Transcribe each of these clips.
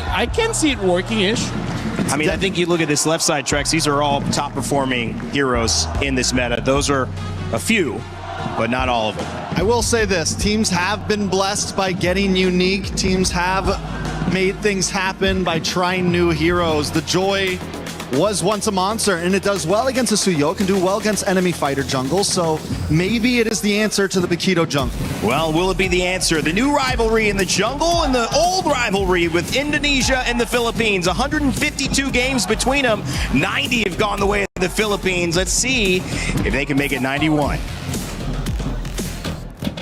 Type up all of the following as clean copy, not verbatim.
I can see it working-ish. I mean, I think you look at this left side, Trex, these are all top-performing heroes in this meta. Those are a few, but not all of them. I will say this, teams have been blessed by getting unique. Teams have made things happen by trying new heroes. The Joy was once a monster, and it does well against a Suyo, can do well against enemy fighter jungles, so maybe it is the answer to the Bakito jungle. Well, will it be the answer? The new rivalry in the jungle and the old rivalry with Indonesia and the Philippines. 152 games between them. 90 have gone the way of the Philippines. Let's see if they can make it 91.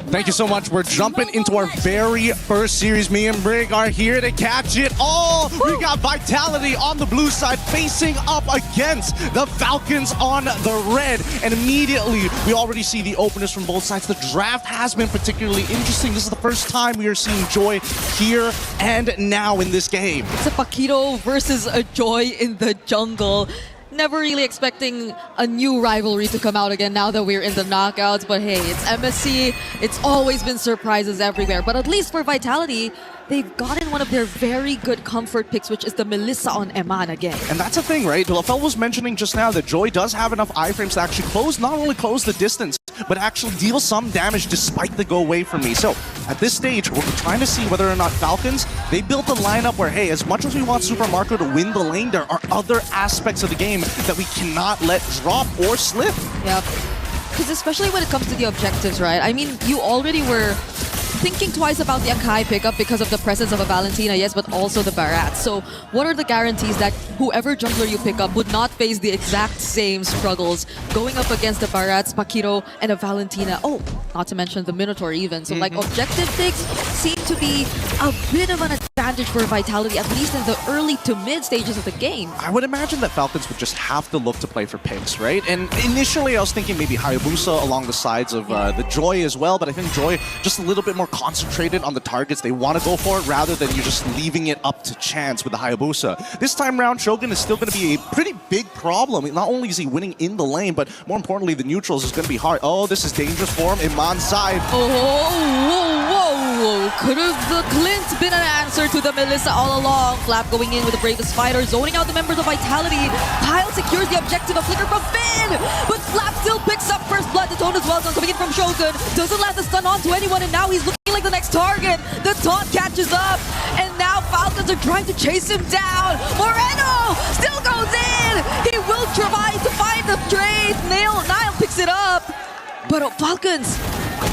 Thank you so much. We're jumping into our very first series. Me and Brig are here to catch it all. We got Vitality on the blue side facing up against the Falcons on the red. And immediately, we already see the openers from both sides. The draft has been particularly interesting. This is the first time we are seeing Joy here and now in this game. It's a Bakito versus a Joy in the jungle. Never really expecting a new rivalry to come out again now that we're in the knockouts. But hey, it's MSC. It's always been surprises everywhere. But at least for Vitality, they've gotten one of their very good comfort picks, which is the Melissa on Eman again. And that's the thing, right? Lafel was mentioning just now that Joy does have enough iframes to actually not only close the distance, but actually deal some damage despite the go away from me. So at this stage, we're trying to see whether or not Falcons, they built a lineup where, hey, as much as we want Super Marco to win the lane, there are other aspects of the game that we cannot let drop or slip. Yep. Because especially when it comes to the objectives, right? I mean, you already were thinking twice about the Akai pickup because of the presence of a Valentina, yes, but also the Barat. So what are the guarantees that whoever jungler you pick up would not face the exact same struggles going up against the Barats, Bakito, and a Valentina? Oh, not to mention the Minotaur even. So like objective picks seem to be a bit of an advantage for Vitality, at least in the early to mid stages of the game. I would imagine that Falcons would just have to look to play for picks, right? And initially I was thinking maybe Hayabusa along the sides of the Joy as well, but I think Joy just a little bit more concentrated on the targets they want to go for rather than you just leaving it up to chance with the Hayabusa. This time round, Shogun is still going to be a pretty big problem. Not only is he winning in the lane, but more importantly, the neutrals is going to be hard. Oh, this is dangerous for him. Iman's side. Oh, whoa, whoa. Could have the Clint been an answer to the Melissa all along? Flap going in with the bravest fighter, zoning out the members of Vitality. Kyle secures the objective, a flicker from Finn, but Flap still picks up first blood. The tone as well, coming in from Shogun. Doesn't land the stun onto anyone, and now he's looking like the next target. The taunt catches up, and now Falcons are trying to chase him down. Moreno still goes in. He will try to find the trade. Nile picks it up, but Falcons,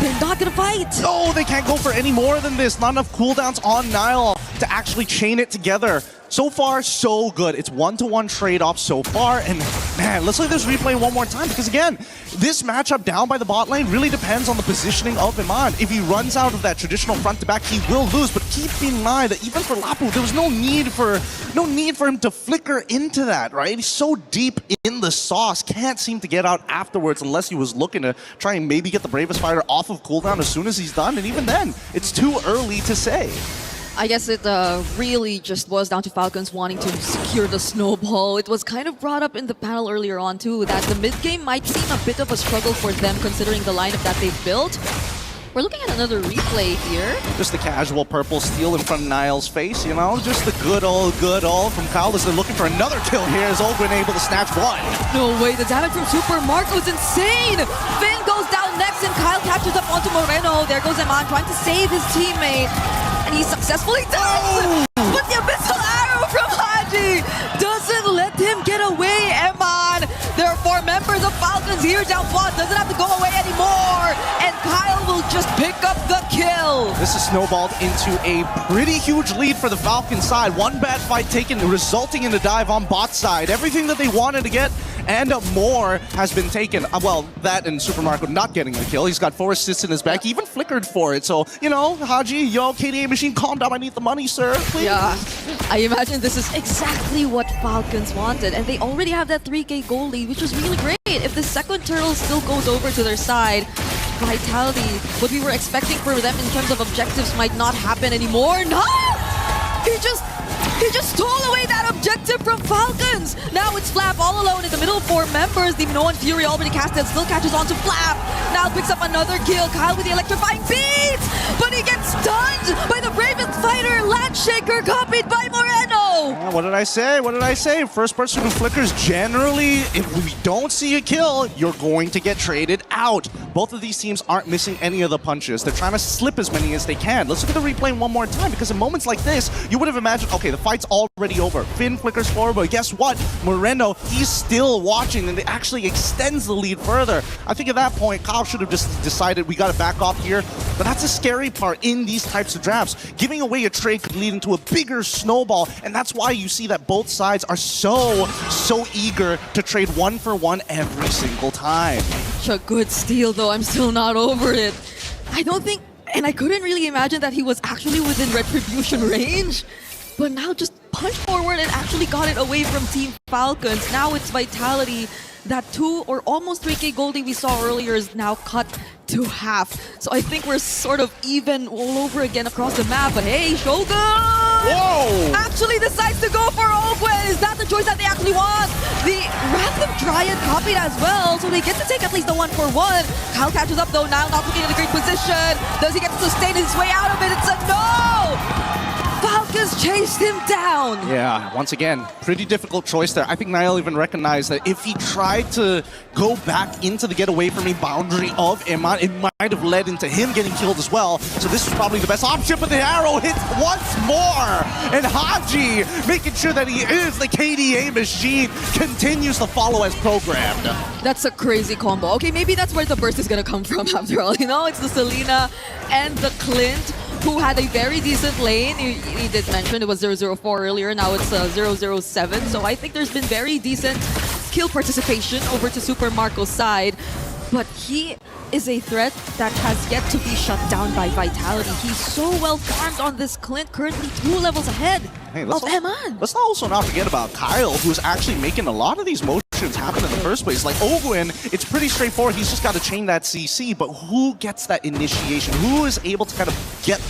they're not gonna fight. No, they can't go for any more than this. Not enough cooldowns on Nile to actually chain it together. So far, so good. It's one-to-one trade-off so far, and man, let's look at this replay one more time, because again, this matchup down by the bot lane really depends on the positioning of Iman. If he runs out of that traditional front-to-back, he will lose, but keep in mind that even for Lapu, there was no need for him to flicker into that, right? He's so deep in the sauce, can't seem to get out afterwards unless he was looking to try and maybe get the bravest fighter off of cooldown as soon as he's done, and even then, it's too early to say. I guess it really just was down to Falcons wanting to secure the snowball. It was kind of brought up in the panel earlier on too, that the mid-game might seem a bit of a struggle for them considering the lineup that they've built. We're looking at another replay here. Just the casual purple steal in front of Niall's face, you know? Just the good old from Kyle as they're looking for another kill here as Ogren able to snatch one. No way, the damage from Super Marco is insane! Finn goes down next and Kyle catches up onto Moreno. There goes Eman trying to save his teammate. And he successfully does! Oh! But the Abyssal Arrow from Haji doesn't let him get away, Eman! There are 4 members of Falcons here down bot, doesn't have to go away anymore! And Kyle will just pick up the kill! This is snowballed into a pretty huge lead for the Falcons side. One bad fight taken, resulting in a dive on bot side. Everything that they wanted to get and more has been taken. Well, that and Super Marco not getting the kill. He's got 4 assists in his back. He even flickered for it. So, you know, Haji, yo, KDA machine, calm down. I need the money, sir. Please. Yeah, I imagine this is exactly what Falcons wanted. And they already have that 3K goal lead, which is really great. If the second turtle still goes over to their side, Vitality, what we were expecting for them in terms of objectives might not happen anymore. No! He just stole away that objective from Falcons. Now it's Flap all alone in the middle of 4 members. The Minoan Fury already casted, still catches on to Flap. Now picks up another kill. Kyle with the electrifying beat, but he gets stunned by the bravest fighter, Landshaker, copied by Moreno. Yeah, what did I say? What did I say? First person who flickers, generally, if we don't see a kill, you're going to get traded out. Both of these teams aren't missing any of the punches. They're trying to slip as many as they can. Let's look at the replay one more time, because in moments like this, you would have imagined, okay, the fight's already over. Finn flickers forward, but guess what? Moreno, he's still watching, and it actually extends the lead further. I think at that point, Kyle should have just decided we got to back off here. But that's a scary part in these types of drafts. Giving away a trade could lead into a bigger snowball, and that's why you see that both sides are so eager to trade 1-for-1 every single time. Such a good steal, though. I'm still not over it. I don't think, and I couldn't really imagine that he was actually within Retribution range. But now just punch forward and actually got it away from Team Falcons. Now it's Vitality. That 2 or almost 3k Goldie we saw earlier is now cut to half. So I think we're sort of even all over again across the map. But hey, Shogun! Whoa! Actually decides to go for Ogwen. Is that the choice that they actually want? The Wrath of Dryad copied as well, so they get to take at least the 1-for-1. Kyle catches up though, now not looking in a great position. Does he get to sustain his way out of it? It's a no! Falcons chased him down. Yeah, once again, pretty difficult choice there. I think Niall even recognized that if he tried to go back into the get away from me boundary of Iman, it might have led into him getting killed as well. So this is probably the best option, but the arrow hits once more. And Haji, making sure that he is the KDA machine, continues to follow as programmed. That's a crazy combo. Okay, maybe that's where the burst is going to come from after all. You know, it's the Selena and the Clint, who had a very decent lane. He did mention it was 004 earlier, now it's 007. So I think there's been very decent kill participation over to Super Marco's side. But he is a threat that has yet to be shut down by Vitality. He's so well farmed on this Clint, currently 2 levels ahead of Eman. Let's also not forget about Kyle, who's actually making a lot of these motions happen in the first place. Like Ogwen, it's pretty straightforward. He's just got to chain that CC, but who gets that initiation? Who is able to kind of get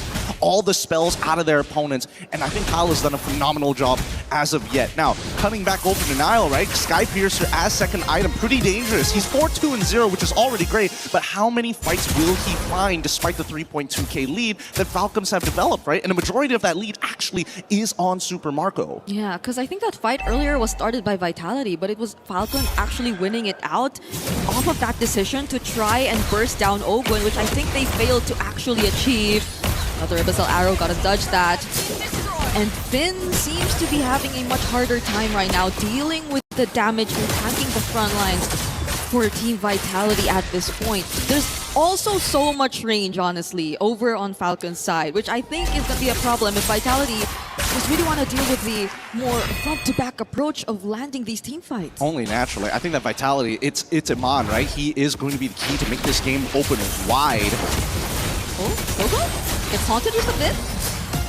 all the spells out of their opponents? And I think Kyle has done a phenomenal job as of yet. Now, cutting back over to Niall, right? Sky Piercer as second item, pretty dangerous. He's 4-2-0, which is already great, but how many fights will he find despite the 3.2k lead that Falcons have developed, right? And a majority of that lead actually is on Super Marco. Yeah, because I think that fight earlier was started by Vitality, but it was Falcons actually winning it out off of that decision to try and burst down Ogwen, which I think they failed to actually achieve. Another Abyssal Arrow, gotta dodge that. And Finn seems to be having a much harder time right now dealing with the damage and tanking the front lines for Team Vitality at this point. There's also so much range, honestly, over on Falcon's side, which I think is going to be a problem if Vitality just really want to deal with the more front-to-back approach of landing these team fights. Only naturally. I think that Vitality, it's Iman, right? He is going to be the key to make this game open wide. Oh, Coco gets haunted just a bit.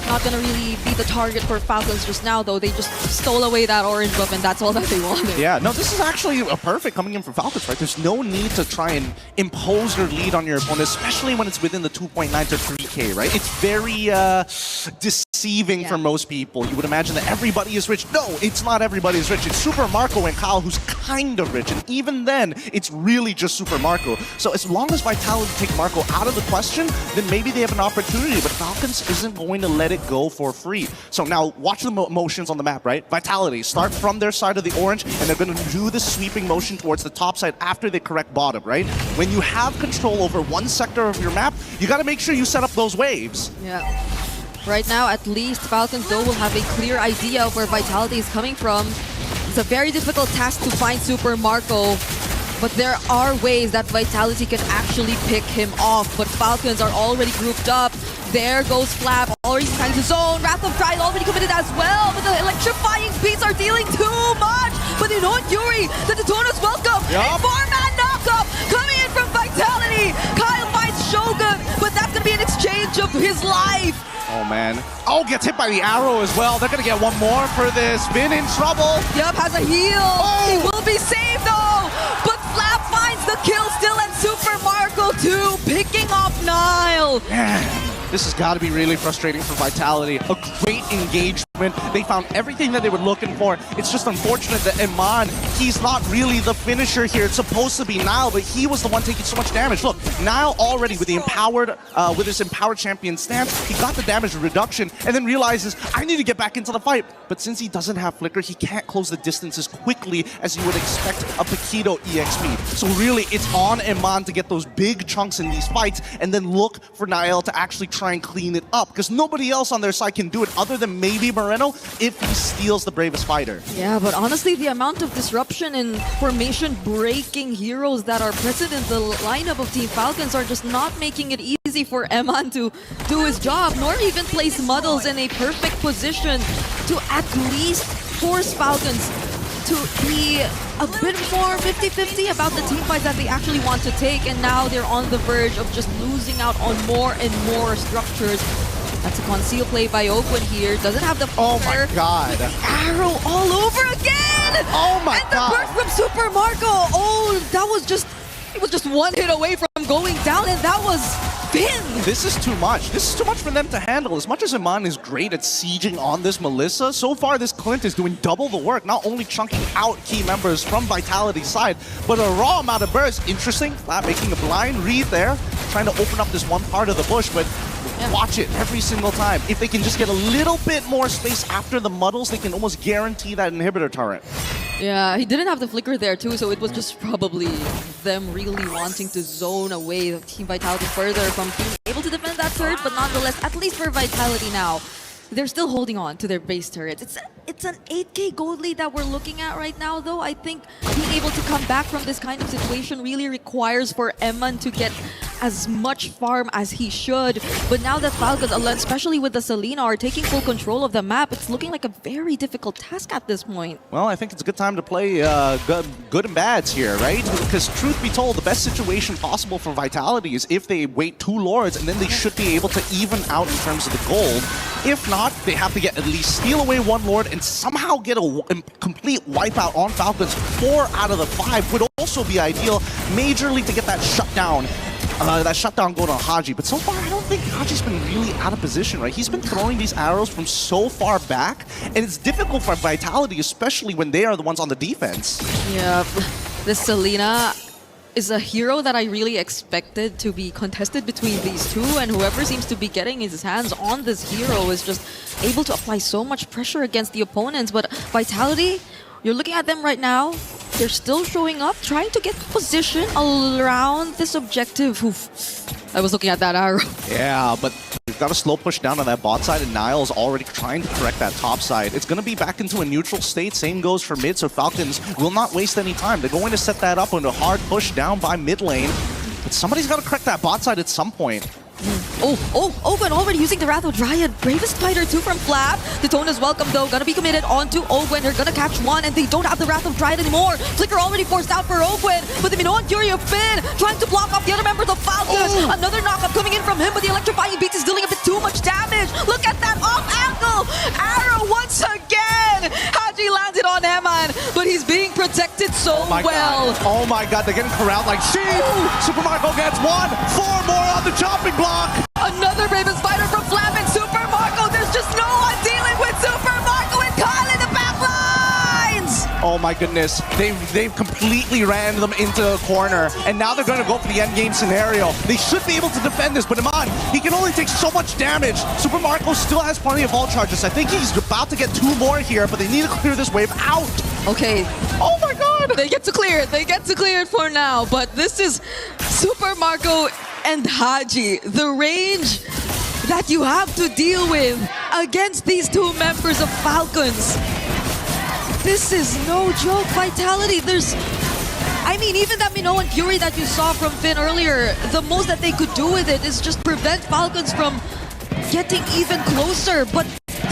Not gonna really be the target for Falcons just now, though. They just stole away that orange buff, and that's all that they wanted. Yeah, no, this is actually a perfect coming in from Falcons, right? There's no need to try and impose your lead on your opponent, especially when it's within the 2.9 to 3k, right? It's very deceiving for most people. You would imagine that everybody is rich. No, it's not everybody is rich. It's Super Marco and Kyle who's kind of rich, and even then, it's really just Super Marco. So as long as Vitality take Marco out of the question, then maybe they have an opportunity, but Falcons isn't going to let it go for free. So now watch the motions on the map, right? Vitality start from their side of the orange, and they're going to do the sweeping motion towards the top side after they correct bottom, right? When you have control over one sector of your map, you got to make sure you set up those waves. Yeah. Right now, at least, Falcons, though, will have a clear idea of where Vitality is coming from. It's a very difficult task to find Super Marco, but there are ways that Vitality can actually pick him off. But Falcons are already grouped up. There goes Flap, already trying to zone. Wrath of Dryad already committed as well, but the electrifying beats are dealing too much. But they don't Yuri, the Daytona's welcome. A 4-man knockup coming in from Vitality. Kyle finds Shogun, but that's going to be an exchange of his life. Oh, man. Oh, gets hit by the arrow as well. They're going to get one more for this. Finn in trouble. Yup, has a heal. Oh. He will be saved, though. But Flap finds the kill still, and Super Marco, too, picking off Niall. Man. This has got to be really frustrating for Vitality. A great engagement. They found everything that they were looking for. It's just unfortunate that Iman, he's not really the finisher here. It's supposed to be Nile, but he was the one taking so much damage. Look, Nile already with the empowered, with his empowered champion stance, he got the damage reduction and then realizes, I need to get back into the fight. But since he doesn't have Flicker, he can't close the distance as quickly as you would expect a Paquito EXP. So really, it's on Iman to get those big chunks in these fights and then look for Nile to actually try and clean it up, because nobody else on their side can do it other than maybe Moreno if he steals the bravest fighter. Yeah, but honestly, the amount of disruption and formation breaking heroes that are present in the lineup of Team Falcons are just not making it easy for Eman to do his job, nor even place Muddles in a perfect position to at least force Falcons to be a bit more 50-50 about the team fights that they actually want to take, and now they're on the verge of just losing out on more and more structures. That's a conceal play by Oakwood here. Doesn't have the Oh my god. arrow all over again! Oh my and the god. burst from Super Marco! Oh, that was just... It was just one hit away from going down, and that was Finn! This is too much. This is too much for them to handle. As much as Iman is great at sieging on this Melissa, so far this Clint is doing double the work, not only chunking out key members from Vitality's side, but a raw amount of burst. Interesting, Flat making a blind read there, trying to open up this one part of the bush, but watch it every single time. If they can just get a little bit more space after the Muddles, they can almost guarantee that inhibitor turret. Yeah, he didn't have the flicker there too, so it was just probably them really wanting to zone away Team Vitality further from being able to defend that turret, but nonetheless, at least for Vitality now, they're still holding on to their base turrets. It's an 8k gold lead that we're looking at right now, though. I think being able to come back from this kind of situation really requires for Eman to get as much farm as he should. But now that Falcons, especially with the Selena, are taking full control of the map, it's looking like a very difficult task at this point. Well, I think it's a good time to play good and bads here, right? Because truth be told, the best situation possible for Vitality is if they wait 2 Lords, and then they should be able to even out in terms of the gold. If not, they have to get at least steal away 1 Lord and somehow get a complete wipeout on Falcons. 4 out of the 5 would also be ideal, majorly to get that shutdown. That shutdown going on Haji, but so far I don't think Haji's been really out of position, right? He's been throwing these arrows from so far back, and it's difficult for Vitality, especially when they are the ones on the defense. Yeah, this Selena is a hero that I really expected to be contested between these two, and whoever seems to be getting his hands on this hero is just able to apply so much pressure against the opponents. But Vitality, you're looking at them right now, they're still showing up, trying to get position around this objective. Oof. I was looking at that arrow. Yeah, but we've got a slow push down on that bot side, and Niall's already trying to correct that top side. It's going to be back into a neutral state. Same goes for mid, so Falcons will not waste any time. They're going to set that up into a hard push down by mid lane. But somebody's got to correct that bot side at some point. Owen already using the Wrath of Dryad. Bravest fighter too from Flap. The tone is welcome though. Gonna be committed onto Owen. They're gonna catch one, and they don't have the Wrath of Dryad anymore. Flicker already forced out for Owen, but the Minoan Fury of Finn trying to block off the other members of Falcons. Another knockup coming in from him, but the electrifying beats is dealing a bit too much damage. Look at that off angle. Arrow once again. Haji landed on Eman, but he's being protected so well. Oh my god, they're getting corralled like sheep. Super Marco gets 1. 4 more on the chopping block. Another Bravest fighter from Flap and Super Marco. There's just no one dealing with Super Marco and Kyle in the back lines. Oh my goodness, they've completely ran them into a corner, and now they're going to go for the end game scenario. They should be able to defend this, but Iman, he can only take so much damage. Super Marco still has plenty of vault charges. I think he's about to get 2 more here, but they need to clear this wave out. Okay. Oh my god. They get to clear it. They get to clear it for now, but this is Super Marco and Haji. The range that you have to deal with against these 2 members of Falcons. This is no joke. Vitality, I mean, even that Minoan Fury that you saw from Finn earlier, the most that they could do with it is just prevent Falcons from getting even closer, but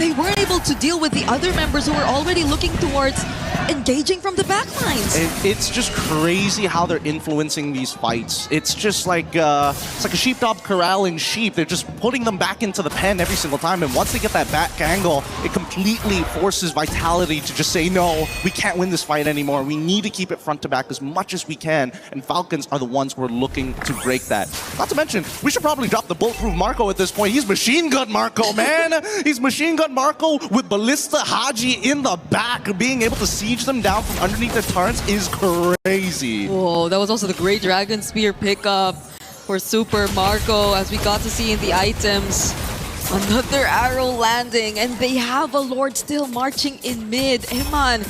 they weren't able to deal with the other members who were already looking towards engaging from the backlines. It's just crazy how they're influencing these fights. It's just like it's like a sheepdog corralling sheep. They're just putting them back into the pen every single time, and once they get that back angle, it completely forces Vitality to just say, no, we can't win this fight anymore. We need to keep it front to back as much as we can, and Falcons are the ones who are looking to break that. Not to mention, we should probably drop the Bulletproof Marco at this point. He's Machine Gun Marco, man! He's Machine Gun Marco with Ballista Haji in the back. Being able to siege them down from underneath their turrets is crazy. Whoa, that was also the great Dragon Spear pickup for Super Marco, as we got to see in the items. Another arrow landing, and they have a Lord still marching in mid. Eman,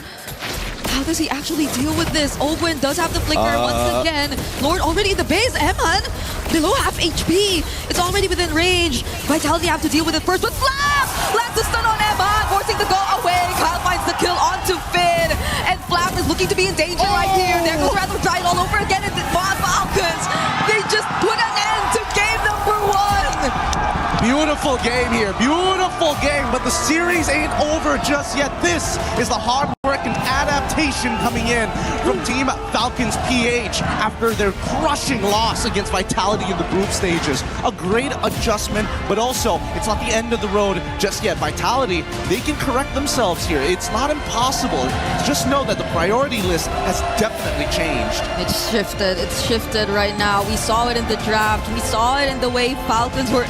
how does he actually deal with this? Ogwen does have the flicker once again. Lord already in the base. Eman, below half HP. It's already within range. Vitality have to deal with it first, but Flap lands the stun on Eman, forcing to go away. Kyle finds the kill onto Finn, and Flap is looking to be in danger right here. There goes Rather Giant all over again, and the Falcons, they just put an end to game number 1. Beautiful game here, beautiful game, but the series ain't over just yet. This is the hard work and adaptation coming in from Team Falcons PH after their crushing loss against Vitality in the group stages. A great adjustment, but also it's not the end of the road just yet. Vitality, they can correct themselves here. It's not impossible. Just know that the priority list has definitely changed. It's shifted right now. We saw it in the draft. We saw it in the way Falcons were